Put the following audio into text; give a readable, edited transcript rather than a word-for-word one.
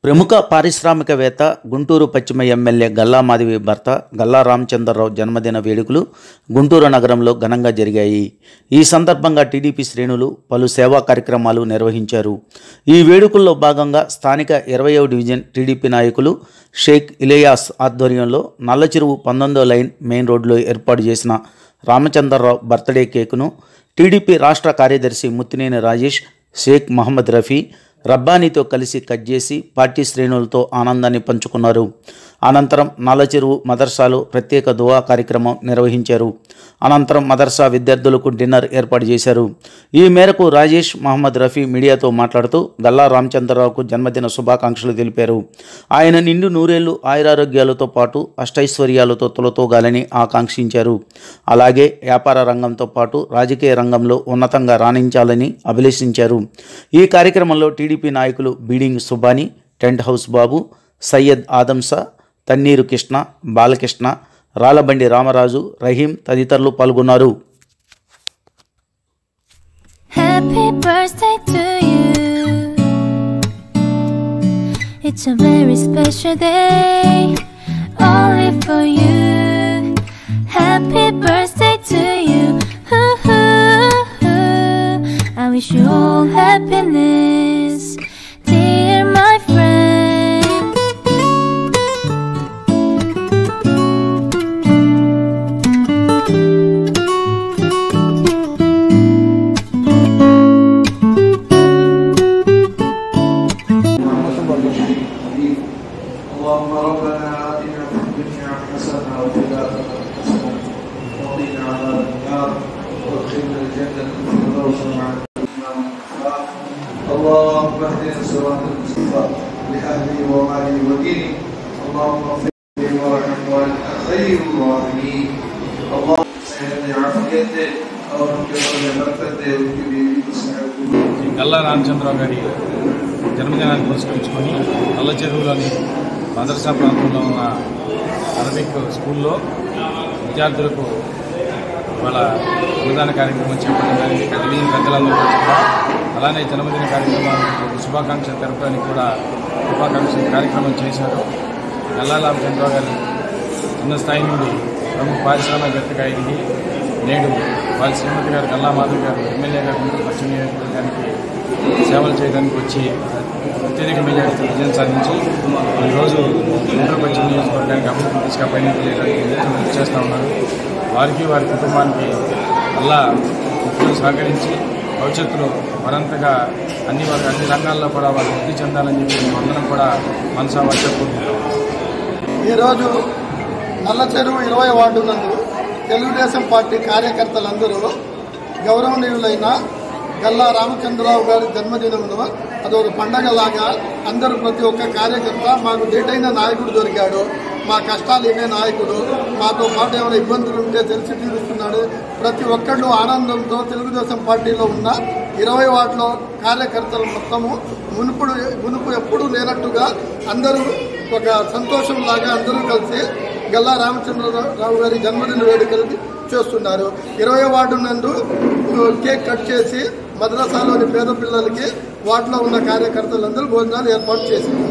ప్రముఖ పారిశ్రామికవేత్త గుంటూరు పశ్చిమ ఎమ్మెల్యే గల్లా మాధవి భర్త గల్లా రామచంద్రరావు జన్మదిన వేడుకలు గుంటూరు నగరంలో ఘనంగా జరిగాయి. ఈ సందర్భంగా టీడీపీ శ్రేణులు పలు సేవా కార్యక్రమాలు నిర్వహించారు. ఈ వేడుకల్లో భాగంగా స్థానిక 20వ డివిజన్ టీడీపీ నాయకులు షేక్ ఇలియాస్ ఆధ్వర్యంలో నల్లచెరువు 19వ లైన్ మెయిన్ రోడ్లో ఏర్పాటు చేసిన రామచంద్రరావు బర్త్డే కేకును టీడీపీ రాష్ట్ర కార్యదర్శి ముత్తినేని రాజేష్, షేక్ మహమ్మద్ రఫీ, రబ్బానీతో కలిసి కట్ చేసి పార్టీ శ్రేణులతో ఆనందాన్ని పంచుకున్నారు. అనంతరం నల్లచెరువు మదర్సాలో ప్రత్యేక దువా కార్యక్రమం నిర్వహించారు. అనంతరం మదర్సా విద్యార్థులకు డిన్నర్ ఏర్పాటు చేశారు. ఈ మేరకు రాజేష్, మహమ్మద్ రఫీ మీడియాతో మాట్లాడుతూ గల్లా రామచంద్రరావుకు జన్మదిన శుభాకాంక్షలు తెలిపారు. ఆయన నిండు నూరేళ్లు ఆయురారోగ్యాలతో పాటు అష్టైశ్వర్యాలతో తొలతూగాలని ఆకాంక్షించారు. అలాగే వ్యాపార రంగంతో పాటు రాజకీయ రంగంలో ఉన్నతంగా రాణించాలని అభిలషించారు. ఈ కార్యక్రమంలో టీడీపీ నాయకులు బీడింగ్ సుబాని, టెంట్ హౌస్ బాబు, సయ్యద్ ఆదంసా, తన్నీరు కృష్ణ, బాలకృష్ణ, రాలబండి రామరాజు, రహీం తదితరులు పాల్గొన్నారు. Happy birthday to you. It's a very special day only for you. Happy birthday to you. I wish you all happiness, dear my friend. اللهم ربنا آتنا في الدنيا حسنة وفي الآخرة حسنة وقنا عذاب النار وادخلنا الجنة الفردوس مع الإمام الغفار. اللهم اهدنا الصراط المستقيم لأهلي ومالي وديني. اللهم اغفر لي وارحم وأنت خير الراحمين. اللهم سهل عافيته ورحمة بركته وكبير Galla Ramachandra Rao గారి జన్మదినాన్ని పురస్కరించుకొని నల్లచెరువులోని మదర్సా ప్రాంతంలో ఉన్న అరబిక్ స్కూల్లో విద్యార్థులకు వాళ్ళ అన్నదాన కార్యక్రమం చేపట్టడానికి కలిగిన పెద్దలందరూ కూడా అలానే జన్మదిన కార్యక్రమానికి శుభాకాంక్షలు తెలపడానికి కూడా శుభాకాంక్షల కార్యక్రమం చేశారు. గల్లా రామచంద్రరావు గారు చిన్న స్థాయి నుండి ప్రముఖ పారిశ్రామికవేత్తగా ఎదిగి నేడు వాళ్ళ శ్రీమతి గారు గల్లా మాధవి గారు ఎమ్మెల్యే గారు గుంటూరు పశ్చిమ నియోజకవర్గానికి సేవలు చేయడానికి వచ్చి అత్యధిక మెజారిటీ విజయం సాధించి ఈరోజు గుంటూరు పశ్చిమ నియోజకవర్గానికి అభివృద్ధి దిశగా పయనింపు చేయడానికి చేస్తూ ఉన్నారు. వారికి వారి కుటుంబానికి అల్లా ఎప్పుడూ సహకరించి భవిష్యత్తులో మరింతగా అన్ని రంగాల్లో కూడా వారు వృద్ధి చెందాలని చెప్పి అందరం కూడా మనసా వర్షకుంటున్నాం. ఈరోజు నల్లచెరువు 20 వార్డు నందు తెలుగుదేశం పార్టీ కార్యకర్తలందరూ గౌరవనీయులైన గల్లా రామచంద్రరావు గారి జన్మదినమును అదొక పండగలాగా అందరూ ప్రతి ఒక్క కార్యకర్త మాకు డేటైన నాయకుడు దొరికాడు, మా కష్టాలు ఏమే నాయకుడు, మాతో పాటు ఏమైనా ఇబ్బందులు ఉంటే తెలిసి తీరుస్తున్నాడు. ప్రతి ఒక్కళ్ళు ఆనందంతో తెలుగుదేశం పార్టీలో ఉన్న 20 వార్డులో కార్యకర్తలు మొత్తము మునుపు ఎప్పుడూ లేనట్టుగా అందరూ ఒక సంతోషంలాగా అందరూ కలిసి గల్లా రామచంద్రరావు గారి జన్మదిన వేడుకలు చేస్తున్నారు. 20వ వార్డు నందు కేక్ కట్ చేసి మద్రసాలోని పేద పిల్లలకి వార్డులో ఉన్న కార్యకర్తలందరూ భోజనాలు ఏర్పాటు చేశారు.